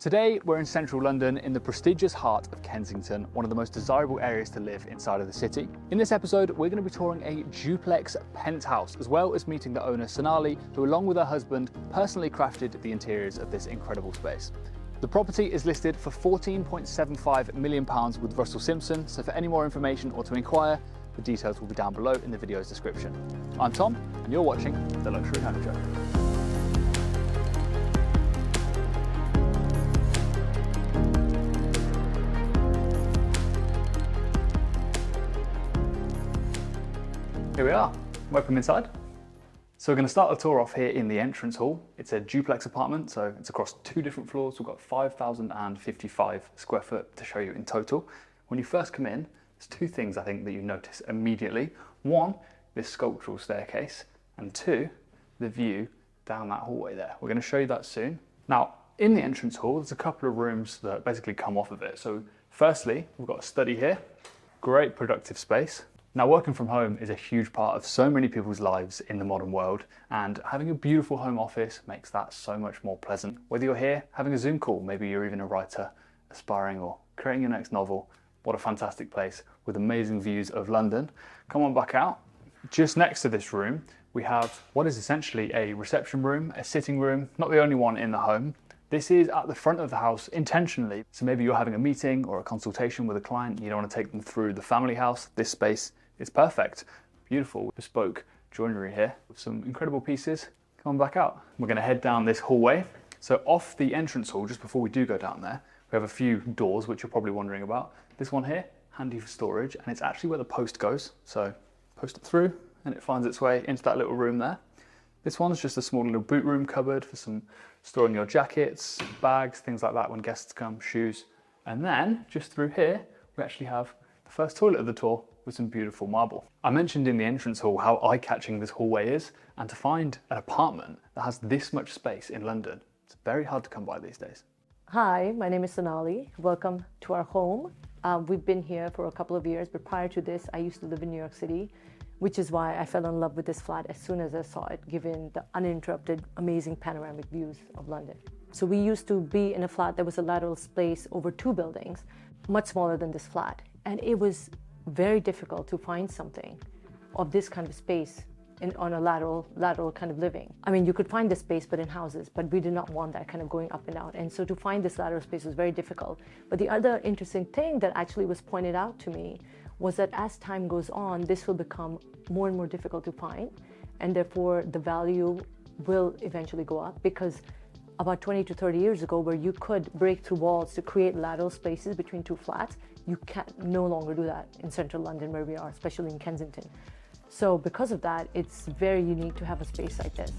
Today, we're in central London in the prestigious heart of Kensington, one of the most desirable areas to live inside of the city. In this episode, we're going to be touring a duplex penthouse, as well as meeting the owner Sonali, who along with her husband, personally crafted the interiors of this incredible space. The property is listed for £14.75 million with Russell Simpson, so for any more information or to inquire, the details will be down below in the video's description. I'm Tom, and you're watching The Luxury Home Show. Here we are, welcome inside. So we're going to start the tour off here in the entrance hall. It's a duplex apartment, so it's across 2 different floors. We've got 5,055 square foot to show you in total. When you first come in, there's 2 things I think that you notice immediately. 1, this sculptural staircase, and 2, the view down that hallway there. We're going to show you that soon. Now, in the entrance hall, there's a couple of rooms that basically come off of it. So firstly, we've got a study here, great productive space. Now, working from home is a huge part of so many people's lives in the modern world, and having a beautiful home office makes that so much more pleasant. Whether you're here having a Zoom call, maybe you're even a writer aspiring or creating your next novel, what a fantastic place with amazing views of London. Come on back out. Just next to this room, we have what is essentially a reception room, a sitting room, not the only one in the home. This is at the front of the house intentionally. So maybe you're having a meeting or a consultation with a client, you don't want to take them through the family house. This space is perfect. Beautiful bespoke joinery here with some incredible pieces. Come on back out. We're going to head down this hallway. So off the entrance hall, just before we do go down there, we have a few doors which you're probably wondering about. This one here, handy for storage, and it's actually where the post goes. So post it through and it finds its way into that little room there. This one's just a small little boot room cupboard for some storing your jackets, bags, things like that when guests come, shoes. And then just through here, we actually have the first toilet of the tour with some beautiful marble. I mentioned in the entrance hall how eye-catching this hallway is, and to find an apartment that has this much space in London, it's very hard to come by these days. Hi, my name is Sonali. Welcome to our home. We've been here for a couple of years, but prior to this, I used to live in New York City, which is why I fell in love with this flat as soon as I saw it, given the uninterrupted, amazing panoramic views of London. So we used to be in a flat that was a lateral space over 2 buildings, much smaller than this flat. And it was very difficult to find something of this kind of space on a lateral kind of living. I mean, you could find this space, but in houses, but we did not want that kind of going up and out. And so to find this lateral space was very difficult. But the other interesting thing that actually was pointed out to me was that as time goes on, this will become more and more difficult to find. And therefore the value will eventually go up, because about 20 to 30 years ago, where you could break through walls to create lateral spaces between 2 flats, you can no longer do that in central London where we are, especially in Kensington. So because of that, it's very unique to have a space like this.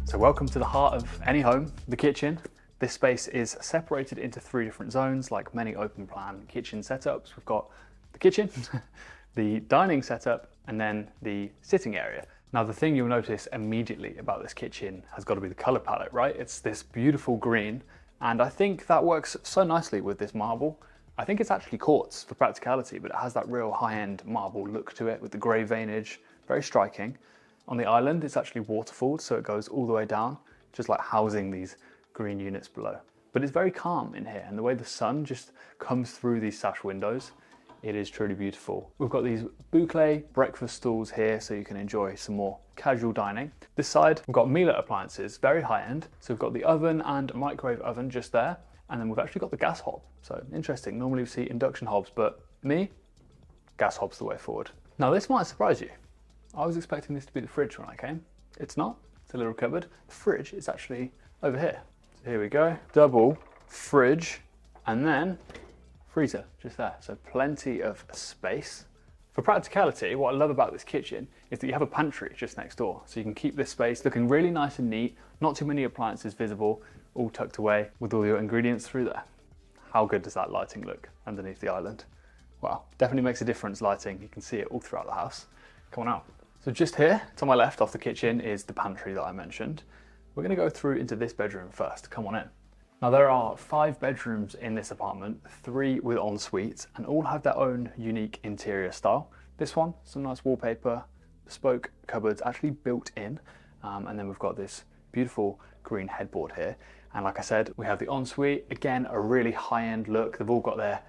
So welcome to the heart of any home, the kitchen. This space is separated into 3 different zones, like many open plan kitchen setups. We've got the kitchen, the dining setup, and then the sitting area. Now, the thing you'll notice immediately about this kitchen has got to be the color palette, right? It's this beautiful green, and I think that works so nicely with this marble. I think it's actually quartz for practicality, but it has that real high-end marble look to it with the gray veinage, very striking. On the island, it's actually waterfalled, so it goes all the way down, just like housing these green units below. But it's very calm in here, and the way the sun just comes through these sash windows, it is truly beautiful. We've got these boucle breakfast stools here, so you can enjoy some more casual dining. This side, we've got Miele appliances, very high end. So we've got the oven and microwave oven just there, and then we've actually got the gas hob. So interesting, normally we see induction hobs, but gas hob's the way forward. Now this might surprise you. I was expecting this to be the fridge when I came. It's not, it's a little cupboard. The fridge is actually over here. So here we go, double fridge, and then freezer just there, so plenty of space. For practicality, what I love about this kitchen is that you have a pantry just next door, so you can keep this space looking really nice and neat, not too many appliances visible, all tucked away with all your ingredients through there. How good does that lighting look underneath the island? Wow, definitely makes a difference, lighting. You can see it all throughout the house. Come on out. So just here to my left off the kitchen is the pantry that I mentioned. We're going to go through into this bedroom first. Come on in. Now there are 5 bedrooms in this apartment, 3 with en-suites, and all have their own unique interior style. This one, some nice wallpaper, bespoke cupboards actually built in, and then we've got this beautiful green headboard here. And like I said, we have the ensuite, again, a really high-end look. They've all got their,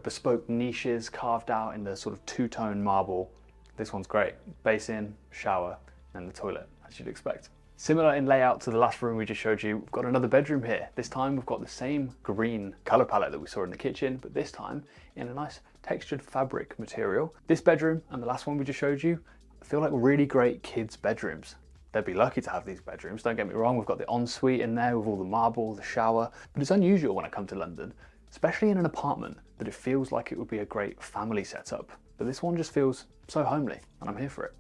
bespoke niches carved out in the sort of two-tone marble. This one's great. Basin, shower, and the toilet, as you'd expect. Similar in layout to the last room we just showed you, we've got another bedroom here. This time we've got the same green color palette that we saw in the kitchen, but this time in a nice textured fabric material. This bedroom and the last one we just showed you feel like really great kids' bedrooms. They'd be lucky to have these bedrooms, don't get me wrong. We've got the ensuite in there with all the marble, the shower, but it's unusual when I come to London, especially in an apartment, that it feels like it would be a great family setup. But this one just feels so homely, and I'm here for it.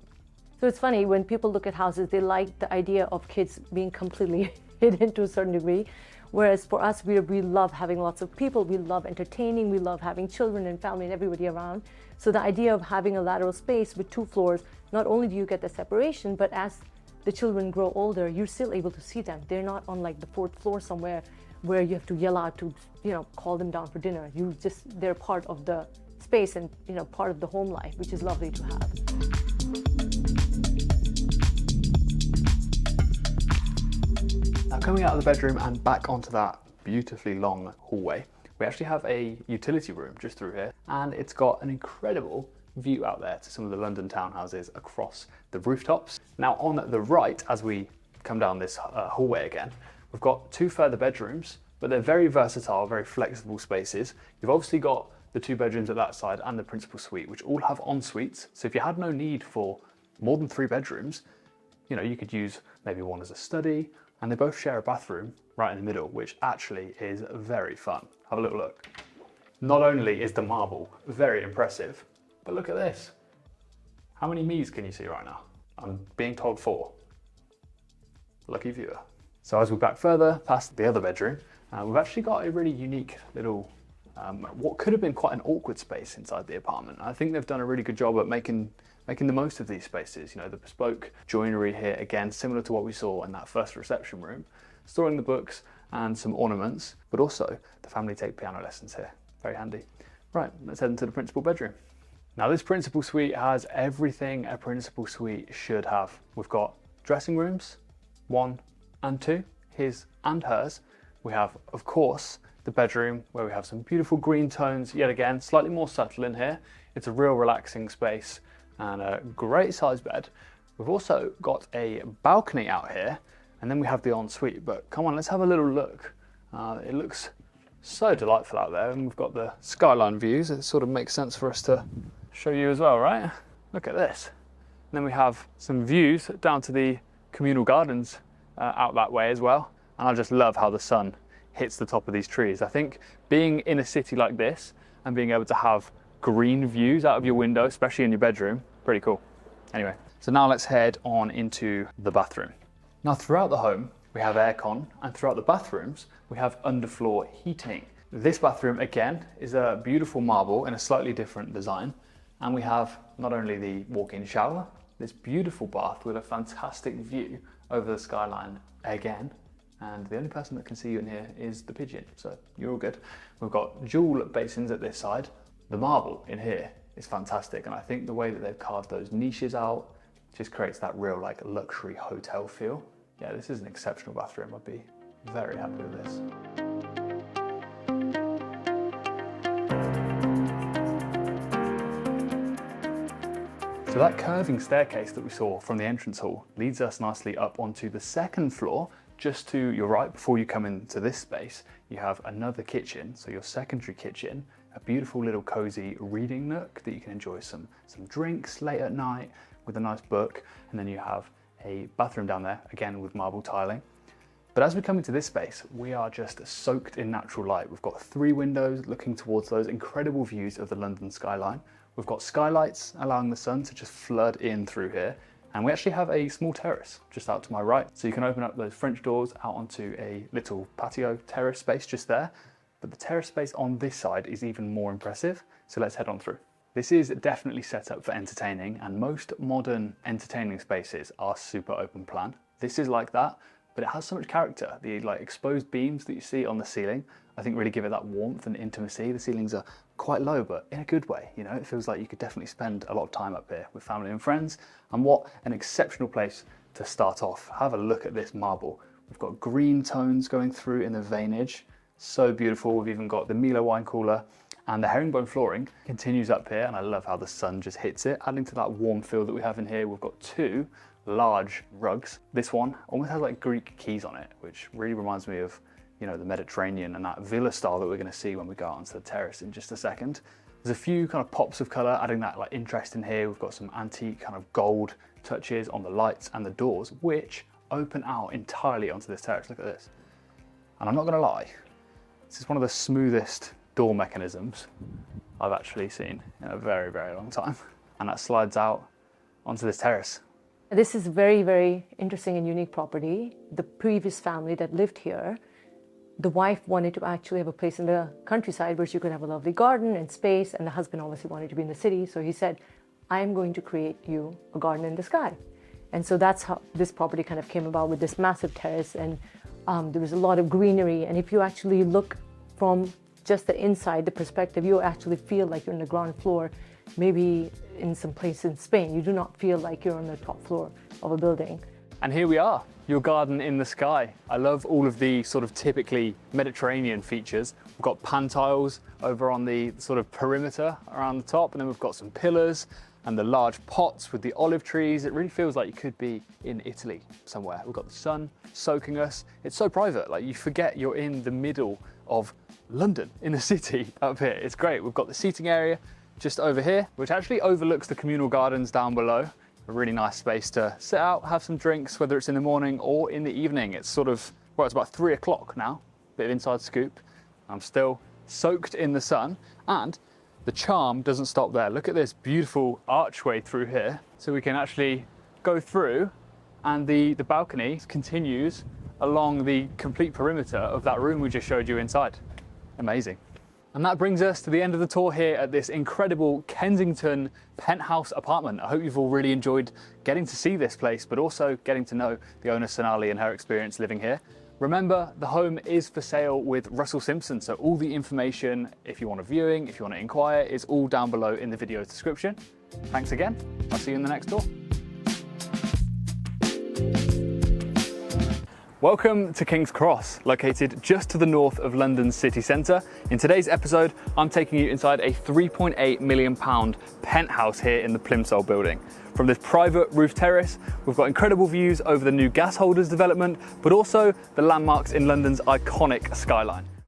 So it's funny, when people look at houses, they like the idea of kids being completely hidden to a certain degree. Whereas for us, we love having lots of people, we love entertaining, we love having children and family and everybody around. So the idea of having a lateral space with 2 floors, not only do you get the separation, but as the children grow older, you're still able to see them. They're not on like the 4th floor somewhere where you have to yell out to, call them down for dinner. They're part of the space and, part of the home life, which is lovely to have. Now coming out of the bedroom and back onto that beautifully long hallway, we actually have a utility room just through here, and it's got an incredible view out there to some of the London townhouses across the rooftops. Now on the right, as we come down this hallway again, we've got 2 further bedrooms, but they're very versatile, very flexible spaces. You've obviously got the 2 bedrooms at that side and the principal suite, which all have en suites. So if you had no need for more than 3 bedrooms, you could use maybe one as a study, and they both share a bathroom right in the middle, which actually is very fun. Have a little look. Not only is the marble very impressive, but look at this. How many me's can you see right now? I'm being told 4. Lucky viewer. So as we back further past the other bedroom, we've actually got a really unique little, what could have been quite an awkward space inside the apartment. I think they've done a really good job at making the most of these spaces. The bespoke joinery here, again, similar to what we saw in that first reception room, storing the books and some ornaments, but also the family take piano lessons here. Very handy. Right, let's head into the principal bedroom. Now this principal suite has everything a principal suite should have. We've got dressing rooms, 1 and 2, his and hers. We have, of course, the bedroom where we have some beautiful green tones, yet again, slightly more subtle in here. It's a real relaxing space and a great size bed. We've also got a balcony out here, and then we have the ensuite, but come on, let's have a little look. It looks so delightful out there, and we've got the skyline views. It sort of makes sense for us to show you as well, right? Look at this. And then we have some views down to the communal gardens out that way as well. And I just love how the sun hits the top of these trees. I think being in a city like this and being able to have green views out of your window, especially in your bedroom, pretty cool. Anyway, so now let's head on into the bathroom. Now throughout the home, we have aircon, and throughout the bathrooms, we have underfloor heating. This bathroom, again, is a beautiful marble in a slightly different design. And we have not only the walk-in shower, this beautiful bath with a fantastic view over the skyline again. And the only person that can see you in here is the pigeon, so you're all good. We've got dual basins at this side. The marble in here is fantastic, and I think the way that they've carved those niches out just creates that real luxury hotel feel. Yeah, this is an exceptional bathroom. I'd be very happy with this. So that curving staircase that we saw from the entrance hall leads us nicely up onto the 2nd floor. Just to your right, before you come into this space, you have another kitchen, so your secondary kitchen, a beautiful little cozy reading nook that you can enjoy some drinks late at night with a nice book, and then you have a bathroom down there, again with marble tiling. But as we come into this space, we are just soaked in natural light. We've got 3 windows looking towards those incredible views of the London skyline. We've got skylights allowing the sun to just flood in through here. And we actually have a small terrace just out to my right. So you can open up those French doors out onto a little patio terrace space just there. But the terrace space on this side is even more impressive. So let's head on through. This is definitely set up for entertaining, and most modern entertaining spaces are super open plan. This is like that, but it has so much character. The like exposed beams that you see on the ceiling, I think really give it that warmth and intimacy. The ceilings are quite low, but in a good way. You know, it feels like you could definitely spend a lot of time up here with family and friends. And what an exceptional place to start off. Have a look at this marble. We've got green tones going through in the veinage. So beautiful. We've even got the Milo wine cooler, and the herringbone flooring continues up here, and I love how the sun just hits it, adding to that warm feel that we have in here. We've got two large rugs. This one almost has like Greek keys on it, which really reminds me of, you know, the Mediterranean and that villa style that we're going to see when we go out onto the terrace in just a second. There's a few kind of pops of colour, adding that like interest in here. We've got some antique kind of gold touches on the lights and the doors, which open out entirely onto this terrace. Look at this. And I'm not going to lie, this is one of the smoothest door mechanisms I've actually seen in a very, very long time. And that slides out onto this terrace. This is very, very interesting and unique property. The previous family that lived here, the wife wanted to actually have a place in the countryside where she could have a lovely garden and space, and the husband obviously wanted to be in the city. So he said, I am going to create you a garden in the sky. And so that's how this property kind of came about, with this massive terrace, and there was a lot of greenery. And if you actually look from just the inside, the perspective, you actually feel like you're on the ground floor, maybe in some place in Spain. You do not feel like you're on the top floor of a building. And here we are, your garden in the sky. I love all of the sort of typically Mediterranean features. We've got pan tiles over on the sort of perimeter around the top, and then we've got some pillars and the large pots with the olive trees. It really feels like you could be in Italy somewhere. We've got the sun soaking us. It's so private, like you forget you're in the middle of London, in the city up here. It's great. We've got the seating area just over here, which actually overlooks the communal gardens down below. A really nice space to sit out, have some drinks, whether it's in the morning or in the evening. It's sort of, well, it's about 3 o'clock now, bit of inside scoop. I'm still soaked in the sun, and the charm doesn't stop there. Look at this beautiful archway through here. So we can actually go through, and the balcony continues along the complete perimeter of that room we just showed you inside. Amazing. And that brings us to the end of the tour here at this incredible Kensington penthouse apartment. I hope you've all really enjoyed getting to see this place, but also getting to know the owner Sonali and her experience living here. Remember, the home is for sale with Russell Simpson, so all the information, if you want a viewing, if you want to inquire, is all down below in the video description. Thanks again. I'll see you in the next tour. Welcome to King's Cross, located just to the north of London's city centre. In today's episode, I'm taking you inside a £3.8 million penthouse here in the Plimsoll building. From this private roof terrace, we've got incredible views over the new gas holders development, but also the landmarks in London's iconic skyline.